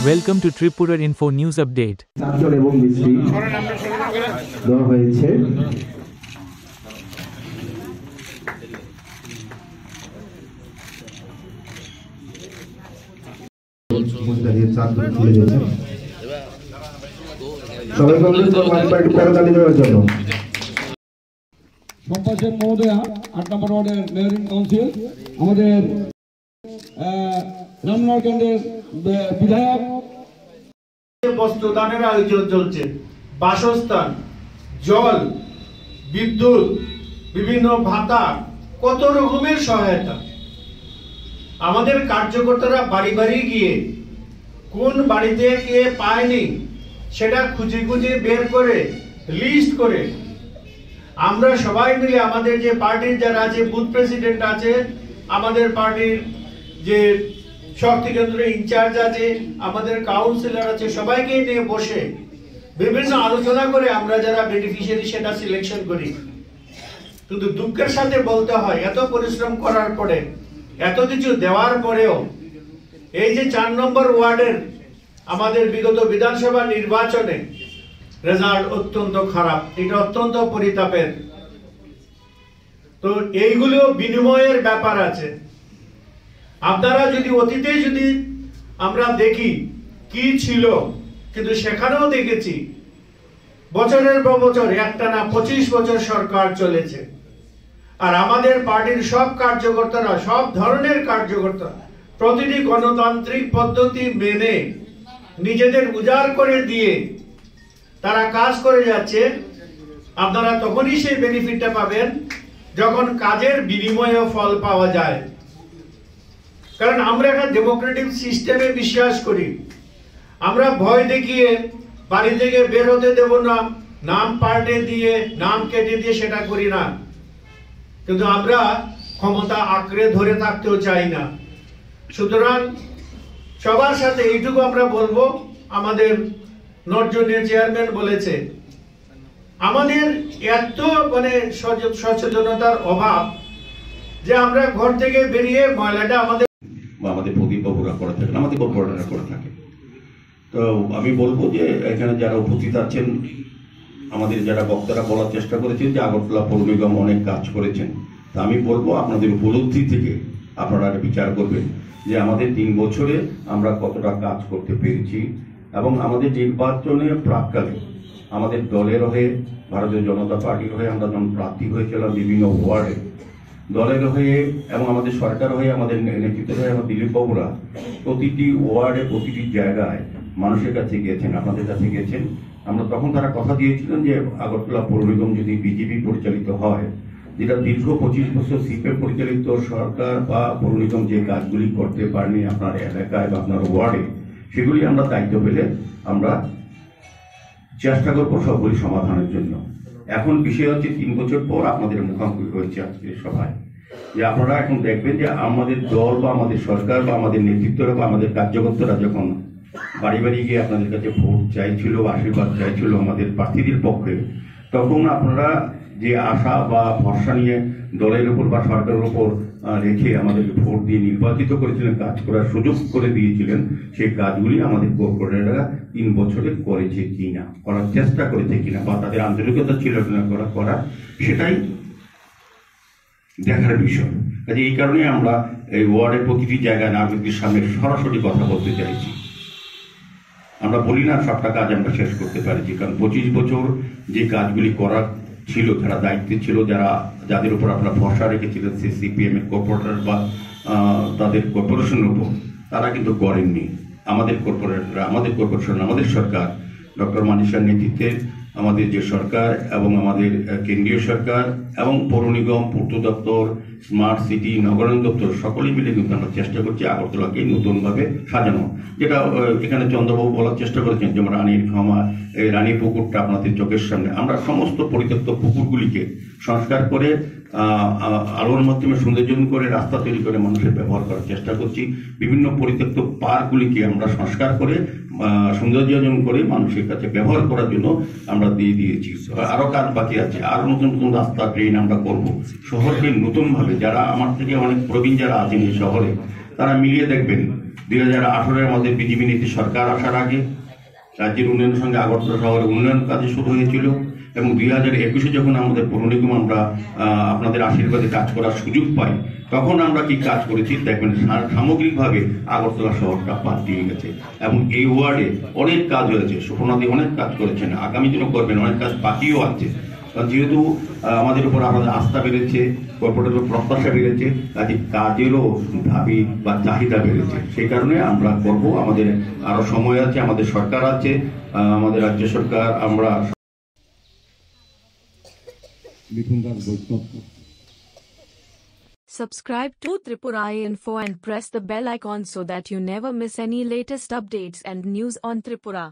Welcome to Tripura Info News Update. চারজন এবং মিস্ত্রি দেওয়া হয়েছে। সবাই করতালি দেওয়ার জন্য সম্পাদক মহোদয়া ৮ নম্বর ওয়ার্ডের মেয়র ইন কাউন্সিল, আমাদের রামনগরের বিধায়ক। বস্ত্রদানের আয়োজন চলছে, বাসস্থান, জল, বিদ্যুৎ, বিভিন্ন ভাতা, কত রকমের সহায়তা। আমাদের কার্যকর্তারা বাড়ি বাড়ি গিয়ে কোন বাড়িতে কে পায়নি সেটা খুঁজে খুঁজে বের করে লিস্ট করে আমরা সবাই মিলে আমাদের যে পার্টির যারা আছে, বুথ প্রেসিডেন্ট আছে, আমাদের পার্টির যে শক্তি কেন্দ্রের ইনচার্জ আছে, আমাদের কাউন্সিলর আছে, সবাইকে নিয়ে বসে বিভিন্ন আলোচনা করে আমরা যারা বেনিফিশিয়ারি সেটা সিলেকশন করি। কিন্তু দুঃখের সাথে বলতে হয়, এত পরিশ্রম করার পরে, এত কিছু দেওয়ার পরেও এই যে ৪ নম্বর ওয়ার্ডের আমাদের বিগত বিধানসভা নির্বাচনে রেজাল্ট অত্যন্ত খারাপ। এটা অত্যন্ত পরিতাপের। তো এইগুলো বিনিময়ের ব্যাপার আছে। আপনারা যদি অতীতে যদি আমরা দেখি কি ছিল, কিন্তু সেখানেও দেখেছি বছরের পর বছর একটানা 25 বছর সরকার চলেছে, আর আমাদের পার্টির সব কার্যকর্তারা, সব ধরনের কার্যকর্তা প্রতিটি গণতান্ত্রিক পদ্ধতি মেনে নিজেদের উজাড় করে দিয়ে তারা কাজ করে যাচ্ছে। আপনারা তখনই সেই বেনিফিটটা পাবেন যখন কাজের বিনিময়ে ফল পাওয়া যায়। কারণ আমরা একটা ডেমোক্রেটিক সিস্টেমে বিশ্বাস করি। আমরা ভয় দেখিয়ে বাড়ি থেকে বের হতে দেব না, নাম পাল্টে দিয়ে, নাম কেটে দিয়ে সেটা করি না। কিন্তু আমরা ক্ষমতা আঁকড়ে ধরে থাকতেও চাই না। সুতরাং সবার সাথে এইটুকু আমরা বলবো, আমাদের নর্জনের চেয়ারম্যান বলেছে, আমাদের এত সচেতনতার অভাব যে আমরা ঘর থেকে বেরিয়ে ময়লাটা আমাদের প্রদীপবাবুরা করে থাকেন, আমাদের কর্পোরেটররা করে থাকে। তো আমি বলবো যে এখানে যারা উপস্থিত আছেন, আমাদের যারা বক্তারা বলার চেষ্টা করেছেন যে আগরতলা পৌর নিগম অনেক কাজ করেছেন। তা আমি বলবো আপনাদের উপলব্ধি থেকে আপনারা বিচার করবেন যে আমাদের 3 বছরে আমরা কতটা কাজ করতে পেরেছি। এবং আমাদের নির্বাচনে প্রাক্কালে আমাদের দলের হয়ে, ভারতীয় জনতা পার্টির হয়ে আমরা যখন প্রার্থী হয়েছিলাম বিভিন্ন ওয়ার্ডে, দলের হয়ে এবং আমাদের সরকার হয়ে, আমাদের নেতৃত্ব হয়ে আমার দিলীপ বাবুরা প্রতিটি ওয়ার্ডে, প্রতিটি জায়গায় মানুষের কাছে গিয়েছেন, আপনাদের কাছে গিয়েছেন। আমরা তখন তারা কথা দিয়েছিলেন যে আগরতলা পৌর নিগম যদি বিজেপি পরিচালিত হয়, যেটা দীর্ঘ 25 বছর সিপিএম পরিচালিত সরকার বা পৌর নিগম যে কাজগুলি করতে পারেনি আপনার এলাকায় বা আপনার ওয়ার্ডে, সেগুলি আমরা দায়িত্ব পেলে আমরা চেষ্টা করবো সবগুলি সমাধানের জন্য। এখন বিষয় হচ্ছে 3 বছর পর আপনাদের মুখোমুখি হয়েছে আজকের সভায়, যে আপনারা এখন দেখবেন যে আমাদের দল বা আমাদের সরকার বা আমাদের নেতৃত্বরা বা আমাদের কার্যকর্তারা যখন বাড়ি বাড়ি গিয়ে আপনাদের কাছে ভোট চাইছিল, আশীর্বাদ চাইছিল আমাদের প্রার্থীদের পক্ষে, তখন আপনারা যে আশা বা ভরসা নিয়ে দলের উপর বা সরকারের উপর রেখে আমাদেরকে ভোট দিয়ে নির্বাচিত করেছিলেন, কাজ করার সুযোগ করে দিয়েছিলেন, সেই কাজগুলি আমাদের কর্পোরেটররা 3 বছরে করেছে কিনা, করার চেষ্টা করেছে কিনা, বা তাদের আন্তরিকতা ছিল কিনা করা, সেটাই দেখার বিষয়। কাজে এই কারণে আমরা এই ওয়ার্ডের প্রতিটি জায়গায় নাগরিকদের সামনে সরাসরি কথা বলতে চাইছি। আমরা বলি না সবটা কাজ আমরা শেষ করতে পারছি, কারণ 25 বছর যে কাজগুলি করার ছিল, যারা দায়িত্বে ছিল, যাদের উপর আপনারা ভরসা রেখেছিলেন, সিপিএম এর কর্পোরেটর বা তাদের কর্পোরেশনের উপর, তারা কিন্তু করেননি। আমাদের কর্পোরেটররা, আমাদের কর্পোরেশন, আমাদের সরকার, ডক্টর মানিসার নেতৃত্বে আমাদের যে সরকার এবং আমাদের কেন্দ্রীয় সরকার এবং পৌর নিগম, পূর্ত দপ্তর, স্মার্ট সিটি, নগরায়ণ দপ্তর সকলেই মিলে কিন্তু আমরা চেষ্টা করছি আগরতলাকে নতুনভাবে সাজানো। যেটা এখানে চন্দ্রবাবু বলার চেষ্টা করেছেন, যেমন রানীর খামা, এই রানী পুকুরটা আপনাদের চোখের সামনে, আমরা সমস্ত পরিত্যক্ত পুকুরগুলিকে সংস্কার করে আলোর মাধ্যমে সৌন্দর্যন করে রাস্তা তৈরি করে মানুষের ব্যবহার করার চেষ্টা করছি। বিভিন্ন পরিত্যক্ত পার্কগুলিকে আমরা সংস্কার করে সৌন্দর্যজন করে মানুষের কাছে ব্যবহার করার জন্য আমরা দিয়ে দিয়েছি। আরো কাজ বাকি আছে, আরো নতুন নতুন রাস্তা, ট্রেন আমরা করব। শহরকে নতুনভাবে, যারা আমার থেকে অনেক প্রবীণ যারা আছেন এই শহরে, তারা মিলিয়ে দেখবেন 2018-এর মধ্যে বিজেপি নীতি সরকার আসার আগে রাজ্যের উন্নয়নের সঙ্গে আগরতলা শহরের উন্নয়ন কাজে শুরু হয়েছিল, এবং 2021-এ যখন আমাদের পৌর নিগম আমরা আপনাদের আশীর্বাদে কাজ করার সুযোগ পাই, তখন আমরা কি কাজ করেছি দেখবেন সামগ্রিকভাবে আগরতলা শহরটা বাদ দিয়ে গেছে। এবং এই ওয়ার্ডে অনেক কাজ হয়েছে, সুপর্ণাদি অনেক কাজ করেছেন, আগামী দিনও করবেন, অনেক কাজ বাকিও আছে। কারণ যেহেতু আমাদের উপর আমাদের আস্থা বেড়েছে, কর্পোরেটের প্রত্যাশা বেড়েছে, কাজে কাজেরও দাবি বা চাহিদা বেড়েছে। সেই কারণে আমরা করব, আমাদের আরো সময় আছে, আমাদের সরকার আছে, আমাদের রাজ্য সরকার, আমরা Subscribe to Tripura Info and press the bell icon so that you never miss any latest updates and news on Tripura.